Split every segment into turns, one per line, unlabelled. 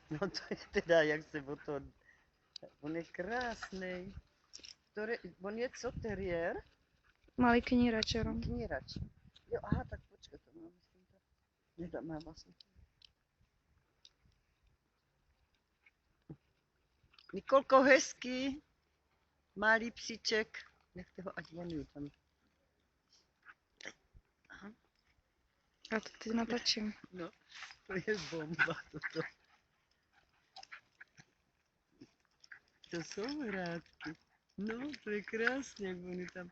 No to je teda, jak se o to... On je krásný. On je co, teriér?
Malý knírač, Jaro.
Knírač. Jo, aha, tak počkej, to má, myslím, to... Nedá, má vlastně. Nikolko, hezký. Malý psíček. Nechte ho, ať vonuju tam. Aha.
Já to teď natačím.
No, to je bomba toto. To jsou hrátky. No, to je krásně, jak oni tam...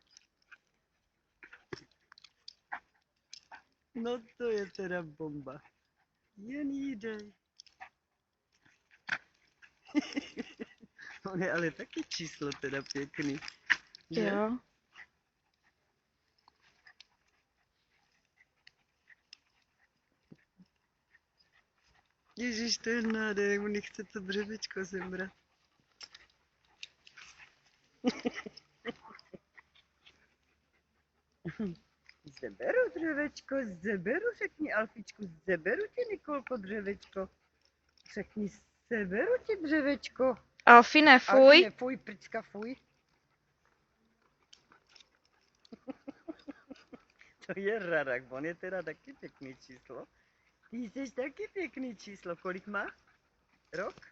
No, to je teda bomba. Jen jídej. On je ale taky číslo teda pěkný. Že?
Jo.
Ježíš, to je nádherný, on chce to dřevečko sebrat. Zeberu dřevečko, zeberu, řekni Alfičku, zeberu ti, Nikolko, dřevečko. Řekni, seberu ti dřevečko.
Alfine, fuj.
Alfine, fuj, prcka, fuj. To je radak, on je teda taky pěkný číslo. Ty jsi taky pěkný číslo, kolik má? Rok?